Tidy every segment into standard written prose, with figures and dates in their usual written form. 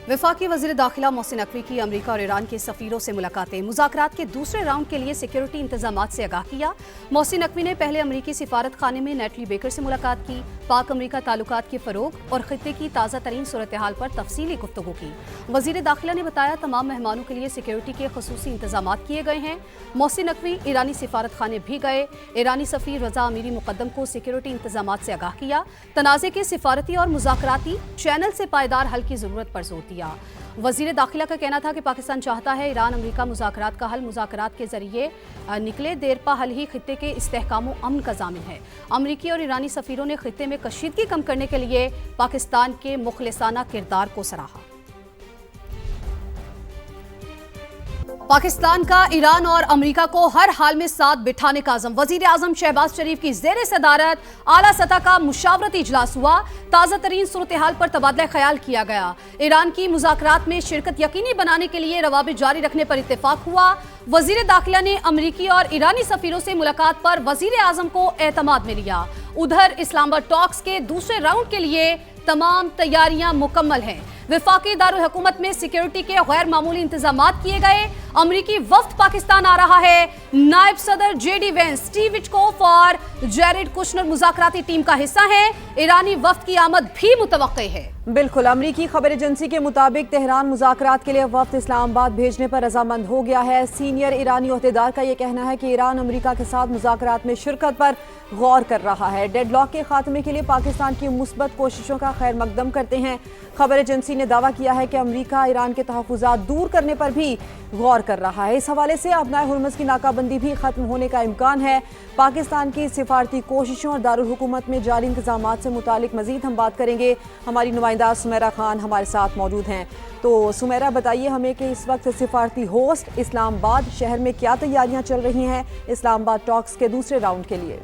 वफाकी वज़ीर दाखिला मोहसिन नकवी की अमरीका और ईरान के सफ़ीरों से मुलाकातें। मुज़ाकरात के दूसरे राउंड के लिए सिक्योरिटी इंतजामात से आगाह किया। मोहसिन नकवी ने पहले अमरीकी सिफारत खाने में नेटली बेकर से मुलाकात की। पाक अमरीका ताल्लुकात के फ़रोग और ख़ित्ते की ताज़ा तरीन सूरत हाल पर तफसीली गुफ्तगू की। वज़ीर दाखिला ने बताया तमाम मेहमानों के लिए सिक्योरिटी के ख़ुसूसी इंतजामात किए गए हैं। मोहसिन नकवी ईरानी सिफारत खाने भी गए। ईरानी सफ़ीर रज़ा अमीरी मुक़द्दम को सिक्योरिटी इंतजामात से आगाह किया। तनाज़े के सिफारती और मुज़ाकराती चैनल से पायदार हल की ज़रूरत पर जोर दिया। वज़ीर दाखिला का कहना था कि पाकिस्तान चाहता है ईरान अमरीका मुज़ाकरात का हल मुज़ाकरात के ज़रिए निकले। देरपा हल ही खित्ते के इस्तेहकाम व अमन का ज़ामिन है। अमरीकी और ईरानी सफ़ीरों ने खित्ते में कशीदगी कम करने के लिए पाकिस्तान के मुखलिसाना किरदार को सराहा। पाकिस्तान का ईरान और अमरीका को हर हाल में साथ बिठाने का अज़म। वज़ीर आज़म शहबाज शरीफ की ज़ेर सदारत आला सतह का मुशावरती इजलास हुआ। ताज़ा तरीन सूरत हाल पर तबादला ख्याल किया गया। ईरान की मुज़ाकरात में शिरकत यकीनी बनाने के लिए रवाबित जारी रखने पर इत्तेफाक हुआ। वज़ीर दाखिला ने अमरीकी और ईरानी सफ़ीरों से मुलाकात पर वज़ीर आज़म को एतमाद में लिया। उधर इस्लामाबाद टॉक्स के दूसरे राउंड के लिए तमाम तैयारियां मुकम्मल हैं। वफाकी दारुल हुकूमत में सिक्योरिटी के गैर मामूली इंतजामात किए गए। अमरीकी वफ्द पाकिस्तान आ रहा है। नायब सदर जेडी वेंस, स्टीव विटकोफ और जेरेड कुशनर मुज़ाकराती टीम का हिस्सा हैं। ईरानी वफ्द की आमद भी मुतवक्के है। बिल्कुल, अमरीकी खबर एजेंसी के मुताबिक तेहरान मुज़ाकरात के लिए वफ्द इस्लामाबाद भेजने पर रजामंद हो गया है। सीनियर ईरानी ओहदेदार का यह कहना है कि ईरान अमरीका के साथ मुज़ाकरात में शिरकत पर गौर कर रहा है। डेडलॉक के खात्मे के लिए पाकिस्तान की मुस्बत कोशिशों का खैर मकदम करते हैं। खबर एजेंसी ने दावा किया है कि अमरीका ईरान के तहफ़्फ़ुज़ात दूर करने पर भी गौर कर रहा है। इस हवाले से अपनाए हुर्मुज़ की नाकाबंदी भी खत्म होने का इम्कान है। पाकिस्तान की सिफारती कोशिशों और दारुल हुकूमत में जारी इंतजामात से मुतालिक मज़ीद हम बात करेंगे। हमारी नुमाइंदा सुमेरा खान हमारे साथ मौजूद हैं। तो सुमेरा, बताइए हमें कि इस वक्त सिफारती होस्ट इस्लामाबाद शहर में क्या तैयारियां चल रही हैं इस्लामाबाद टॉक्स के दूसरे राउंड के लिए?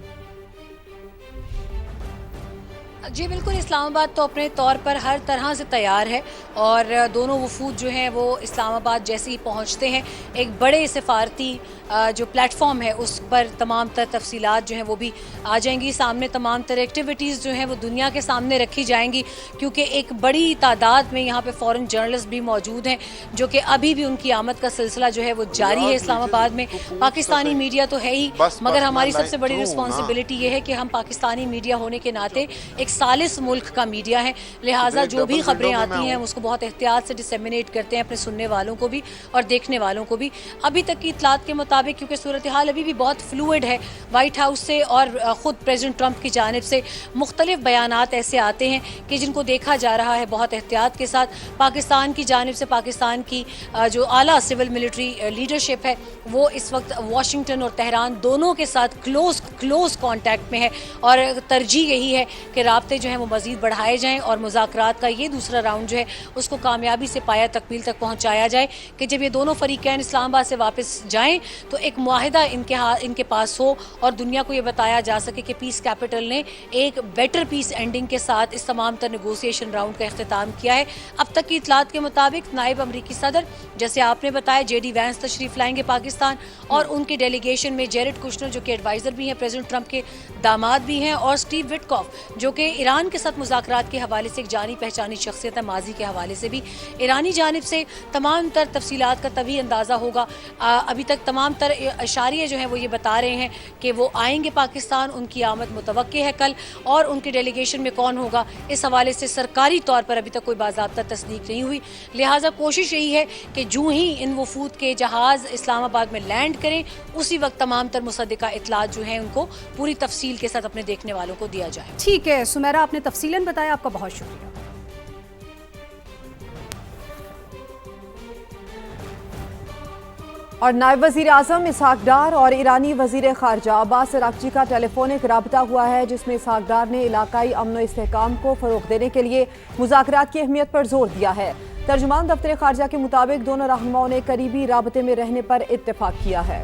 जी बिल्कुल, इस्लामाबाद तो अपने तौर पर हर तरह से तैयार है और दोनों वफूद जो हैं वो इस्लामाबाद जैसे ही पहुंचते हैं एक बड़े सिफारती जो प्लेटफॉर्म है उस पर तमाम तर तफसीलात जो हैं वो भी आ जाएंगी सामने। तमाम तर एक्टिविटीज़ जो हैं वो दुनिया के सामने रखी जाएंगी क्योंकि एक बड़ी तादाद में यहाँ पे फॉरेन जर्नलिस्ट भी मौजूद हैं जो कि अभी भी उनकी आमद का सिलसिला जो है वो जारी है इस्लामाबाद में। पाकिस्तानी मीडिया तो है ही, मगर हमारी सबसे बड़ी रिस्पॉन्सिबिलिटी ये है कि हम पाकिस्तानी मीडिया होने के नाते एक सालिस मुल्क का मीडिया है, लिहाजा जो भी खबरें आती हैं उसको बहुत एहतियात से डिसेमिनेट करते हैं अपने सुनने वालों को भी और देखने वालों को भी। अभी तक की इतलात के मुताबिक, क्योंकि सूरत हाल अभी भी बहुत फ्लूइड है, वाइट हाउस से और ख़ुद प्रेसिडेंट ट्रंप की जानिब से मुख्तलिफ बयानात ऐसे आते हैं कि जिनको देखा जा रहा है बहुत एहतियात के साथ। पाकिस्तान की जानिब से पाकिस्तान की जो आला सिविल मिलिट्री लीडरशिप है वो इस वक्त वाशिंगटन और तेहरान दोनों के साथ क्लोज कॉन्टैक्ट में है और तरजीह यही है कि राब्ते जो हैं वो मज़ीद बढ़ाए जाएँ और मुज़ाकरात का ये दूसरा राउंड जो है उसको कामयाबी से पाया तकमील तक पहुँचाया जाए कि जब ये दोनों फ़रीक़ैन इस्लामाबाद से वापस जाएँ तो एक मुआहिदा इनके पास हो और दुनिया को ये बताया जा सके कि पीस कैपिटल ने एक बेटर पीस एंडिंग के साथ इस तमाम तर नेगोशिएशन राउंड का इख्तिताम किया है। अब तक की इतलात के मुताबिक नायब अमरीकी सदर, जैसे आपने बताया, जेडी वैंस तशरीफ़ लाएंगे पाकिस्तान और उनके डेलीगेशन में जेरेड कुशनर जो कि एडवाइज़र भी हैं, प्रेसिडेंट ट्रंप के दामाद भी हैं, और स्टीव विटकॉफ जो कि ईरान के साथ मुज़ाकरात के हवाले से एक जानी पहचानी शख्सियत है, माजी के हवाले से भी ईरानी जानिब से तमाम तर तफसीलात का तभी अंदाज़ा होगा। अभी तक तमाम तर इशारे जो हैं वो ये बता रहे हैं कि वो आएंगे पाकिस्तान, उनकी आमद मुतवक्के है कल, और उनके डेलीगेशन में कौन होगा इस हवाले से सरकारी तौर पर अभी तक कोई बाज़ाब्ता तस्दीक नहीं हुई। लिहाजा कोशिश यही है कि जो ही इन वफूद के जहाज़ इस्लामाबाद में लैंड करें उसी वक्त तमाम तर मुसद्दिका इतलात जो हैं उनको पूरी तफसील के साथ अपने देखने वालों को दिया जाए। ठीक है सुमेरा, आपने तफसीलन बताया, आपका बहुत शुक्रिया। और नायब वज़ीर आज़म इसहाक डार और ईरानी वज़ीर ख़ारजा अब्बास अराग़ची का टेलीफोनिक राब्ता हुआ है, जिसमें इसहाक डार ने इलाकाई अमन व इस्तेहकाम को फ़रोग़ देने के लिए मुज़ाकरात की अहमियत पर जोर दिया है। तर्जुमान दफ्तर ख़ारजा के मुताबिक दोनों रहनुमाओं ने करीबी राबते में रहने पर इत्तेफाक किया है।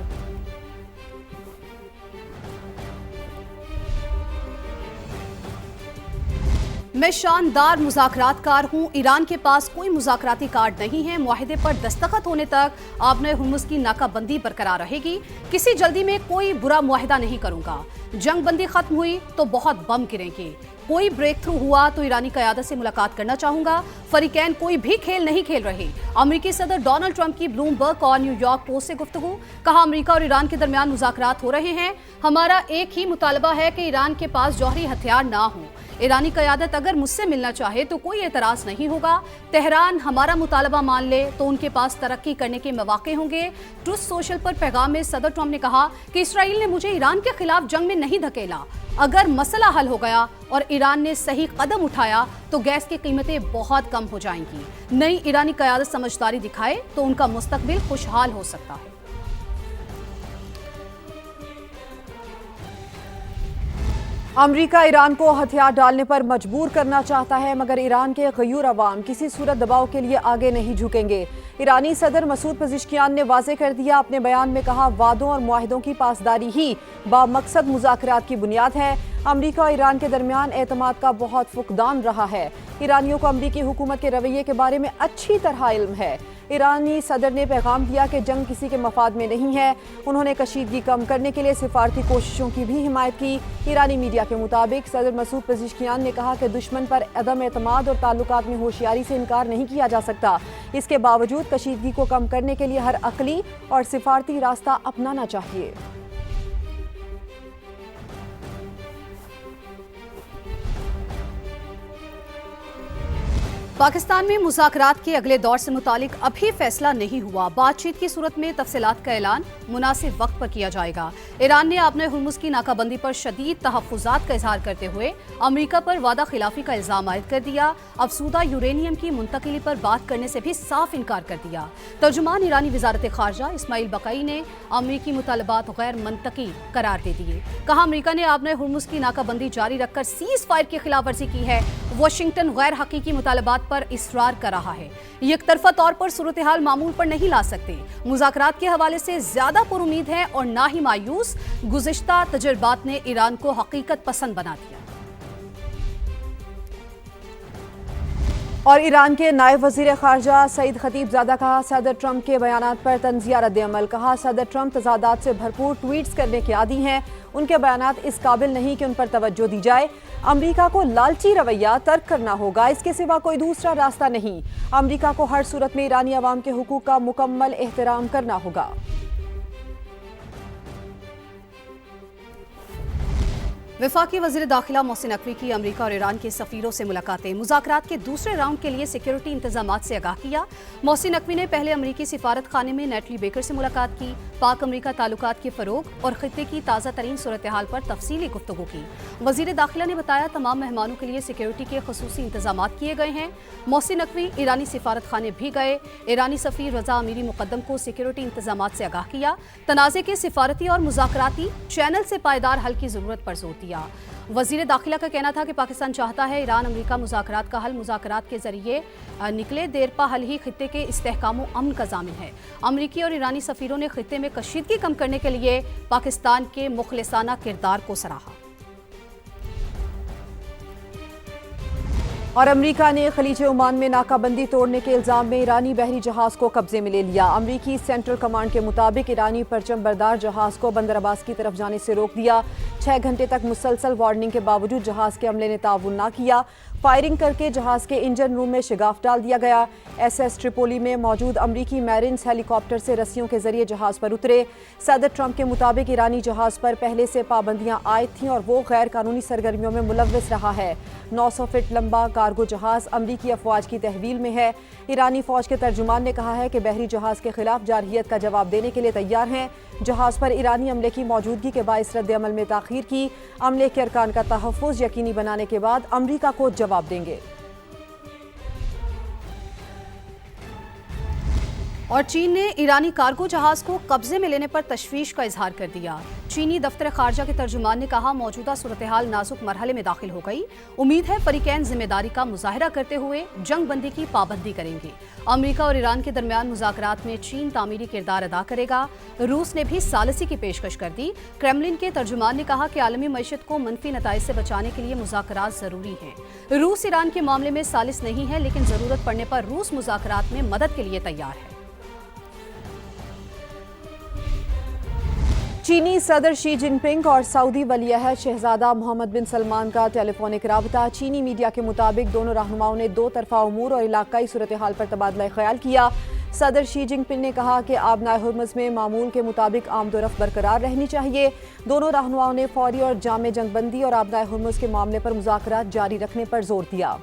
मैं शानदार मुज़ाकरातकार हूँ। ईरान के पास कोई मुज़ाकराती कार्ड नहीं है। मुआहिदे पर दस्तखत होने तक आबने हुर्मुज़ की नाकाबंदी बरकरार रहेगी। किसी जल्दी में कोई बुरा मुआहिदा नहीं करूँगा। जंग बंदी खत्म हुई तो बहुत बम गिरेंगे। कोई ब्रेक थ्रू हुआ तो ईरानी क़यादत से मुलाकात करना चाहूंगा। फरीकैन कोई भी खेल नहीं खेल रहे। अमेरिकी सदर डोनाल्ड ट्रंप की ब्लूमबर्ग और न्यूयॉर्क पोस्ट से गुफ्तगू। कहा, अमेरिका और ईरान के दरमियान मुज़ाकरात हो रहे हैं। हमारा एक ही मुतालबा है कि ईरान के पास जौहरी हथियार ना हो। ईरानी क़यादत अगर मुझसे मिलना चाहे तो कोई एतराज़ नहीं होगा। तेहरान हमारा मुतालबा मान ले तो उनके पास तरक्की करने के मौके होंगे। ट्रुथ सोशल पर पैगाम में सदर ट्रंप ने कहा कि इसराइल ने मुझे ईरान के खिलाफ जंग में नहीं धकेला। अगर मसला हल हो गया और ईरान ने सही कदम उठाया तो गैस की कीमतें बहुत कम हो जाएंगी। नई ईरानी क़यादत समझदारी दिखाए तो उनका मुस्तकबिल खुशहाल हो सकता है। अमेरिका ईरान को हथियार डालने पर मजबूर करना चाहता है, मगर ईरान के गयूर अवाम किसी सूरत दबाव के लिए आगे नहीं झुकेंगे। ईरानी सदर मसूद पेज़ेश्कियान ने वाज़ेह कर दिया। अपने बयान में कहा, वादों और मुआहिदों की पासदारी ही बामकसद मुज़ाकरात की बुनियाद है। अमेरिका और ईरान के दरमियान एतमाद का बहुत फुकदान रहा है। ईरानियों को अमेरिकी हुकूमत के रवैये के बारे में अच्छी तरह इल्म है। ईरानी सदर ने पैगाम दिया कि जंग किसी के मफाद में नहीं है। उन्होंने कशीदगी कम करने के लिए सिफारती कोशिशों की भी हिमायत की। ईरानी मीडिया के मुताबिक सदर मसूद पेज़ेश्कियान ने कहा कि दुश्मन पर अदम एतमाद और ताल्लुकात में होशियारी से इनकार नहीं किया जा सकता। इसके बावजूद कशीदगी को कम करने के लिए हर अकली और सिफारती रास्ता अपनाना चाहिए। पाकिस्तान में मुज़ाकरात के अगले दौर से मुतालिक अभी फैसला नहीं हुआ। बातचीत की सूरत में तफसीलात का ऐलान मुनासिब वक्त पर किया जाएगा। ईरान ने आपने हुर्मुज़ की नाकाबंदी पर शदीद तहफ़्फ़ुज़ात का इजहार करते हुए अमेरिका पर वादा खिलाफी का इल्ज़ाम आयद कर दिया। अफसूदा यूरेनियम की मुंतकिली पर बात करने से भी साफ इनकार कर दिया। तर्जुमान ईरानी वज़ारत ख़ारजा इस्माइल बक़ई ने अमेरिकी मुतालबात गैर मंतकी करार दे दिए। कहा, अमेरिका ने आपने हुर्मुज़ की नाकाबंदी जारी रखकर सीज़ फायर की खिलाफ वर्जी की है। वाशिंगटन गैर हकीकी मुतालबात पर इसरार कर रहा है। एक तरफा तौर पर सूरत हाल मामूल पर नहीं ला सकते। मुज़ाकरात के हवाले से ज्यादा पुरुमीद है और ना ही मायूस। गुज़िश्ता तजुर्बात ने ईरान को हकीकत पसंद बना दिया। और ईरान के नायब वज़ीर ख़ारजा सईद खतीबज़ादा का सदर ट्रंप के बयानात पर तंज़िया रद्द-ए-अमल। कहा, सदर ट्रंप तज़ादात से भरपूर ट्वीट्स करने के आदी हैं। उनके बयानात इस काबिल नहीं कि उन पर तवज्जो दी जाए। अमेरिका को लालची रवैया तर्क करना होगा, इसके सिवा कोई दूसरा रास्ता नहीं। अमेरिका को हर सूरत में ईरानी अवाम के हुकूक का मुकम्मल एहतराम करना होगा। वफाकी वज़ीर दाखिला मोहसिन नकवी की अमेरिका और ईरान के सफ़ीरों से मुलाकातें। मुज़ाकरात के दूसरे राउंड के लिए सिक्योरिटी इंतजामात से आगाह किया। मोहसिन नकवी ने पहले अमेरिकी सिफारत खाने में नेटली बेकर से मुलाकात की। पाक अमेरिका ताल्लुकात के फ़रोग और ख़ित्ते की ताज़ा तरीन सूरत हाल पर तफसीली गुफ्तगू की। वज़ीर दाखिला ने बताया, तमाम मेहमानों के लिए सिक्योरिटी के ख़ुसूसी इंतजामात किए गए हैं। मोहसिन नकवी ईरानी सिफारत खाने भी गए। ईरानी सफ़ीर रज़ा अमीरी मुक़द्दम को सिक्योरिटी इंतजामात से आगाह किया। तनाज़े के सिफारती और मुज़ाकराती चैनल से पायदार हल की ज़रूरत पर जोर दिया। वज़ीर दाखिला का कहना था कि पाकिस्तान चाहता है ईरान अमेरिका मुज़ाकरात का हल मुज़ाकरात के जरिए निकले। देरपा हल ही खित्ते के इस्तेहकाम व अमन का ज़ामिन है। अमेरिकी और ईरानी सफ़ीरों ने खित्ते में कशीदगी कम करने के लिए पाकिस्तान के मुखलिसाना किरदार को सराहा। और अमेरिका ने खलीज ओमान में नाकाबंदी तोड़ने के इल्ज़ाम में ईरानी बहरी जहाज़ को कब्जे में ले लिया। अमेरिकी सेंट्रल कमांड के मुताबिक ईरानी परचम बरदार जहाज़ को बंदर अब्बास की तरफ जाने से रोक दिया। 6 घंटे तक मुसलसल वार्निंग के बावजूद जहाज़ के अमले ने ताउन न किया। फायरिंग करके जहाज़ के इंजन रूम में शिगाफ डाल दिया गया। SS ट्रिपोली में मौजूद अमरीकी मैरिन्स हेलीकॉप्टर से रस्सियों के जरिए जहाज़ पर उतरे। सदर ट्रंप के मुताबिक ईरानी जहाज़ पर पहले से पाबंदियां आयद थीं और वो गैर कानूनी सरगर्मियों में मुलव्वस रहा है। 900 फीट लंबा कार्गो जहाज़ अमरीकी अफवाज की तहवील में है। ईरानी फौज के तर्जुमान ने कहा है कि बहरी जहाज़ के खिलाफ जारहियत का जवाब देने के लिए तैयार हैं। जहाज़ पर ईरानी अमले की मौजूदगी के बाइस रद्द-ए-अमल में ताख़ीर की। अमले के अरकान का तहफ़्फ़ुज़ यकीनी बनाने के बाद अमरीका को जवाब देंगे। और चीन ने ईरानी कार्गो जहाज को कब्जे में लेने पर तशवीश का इजहार कर दिया। चीनी दफ्तर खारजा के तर्जुमान ने कहा, मौजूदा सूरत-ए-हाल नाजुक मरहले में दाखिल हो गई। उम्मीद है फरीकैन जिम्मेदारी का मुजाहरा करते हुए जंग बंदी की पाबंदी करेंगे। अमेरिका और ईरान के दरमियान मुज़ाकरात में चीन तामीरी किरदार अदा करेगा। रूस ने भी सालिसी की पेशकश कर दी। क्रेमलिन के तर्जुमान ने कहा कि आलमी मईशत को मनफी नताइज से बचाने के लिए मुज़ाकरात जरूरी हैं। रूस ईरान के मामले में सालिस नहीं है, लेकिन जरूरत पड़ने पर रूस मुज़ाकरात में मदद के लिए तैयार है। चीनी सदर शी जिनपिंग और सऊदी वलीअहद शहजादा मोहम्मद बिन सलमान का टेलीफोनिक राबता। चीनी मीडिया के मुताबिक दोनों रहनुमाओं ने दो तरफा उमूर और इलाकाई सूरत हाल पर तबादला ख्याल किया। सदर शी जिनपिंग ने कहा कि आबनाए हुर्मुज़ में मामूल के मुताबिक आमदोरफ्त बरकरार रहनी चाहिए। दोनों रहनुमाओं ने फौरी और जामे जंगबंदी और आबनाए हुर्मुज़ के मामले पर मुज़ाकरात जारी रखने पर जोर दिया।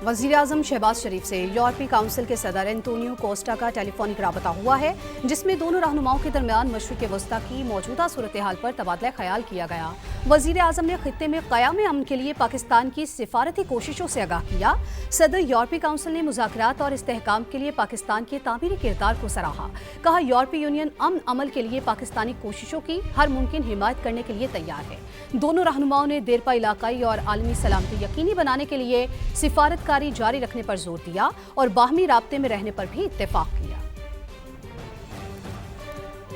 वज़ीर-ए-आज़म शहबाज शरीफ से यूरोपीय काउंसिल के सदर एंटोनियो कोस्टा का टेलीफोनिक राबता हुआ है, जिसमें दोनों रहनुमाओं के दरमियान मशरिक़ वस्ता की मौजूदा सूरत हाल पर तबादला ख्याल किया गया। वज़ीर-ए-आज़म ने खित्ते में क़याम अमन के लिए पाकिस्तान की सिफारती कोशिशों से आगाह किया। सदर यूरोपीय काउंसिल ने मुज़ाकरात और इस्तेहकाम के लिए पाकिस्तान के तामीरी किरदार को सराहा। कहा, यूरोपीय यूनियन अमन अमल के लिए पाकिस्तानी कोशिशों की हर मुमकिन हिमायत करने के लिए तैयार है। दोनों रहनुमाओं ने देरपा इलाकाई और आलमी सलामती यकीनी बनाने के लिए सिफारतकारी जारी रखने पर जोर दिया और बाहमी राब्ते में रहने पर भी इत्तेफाक किया।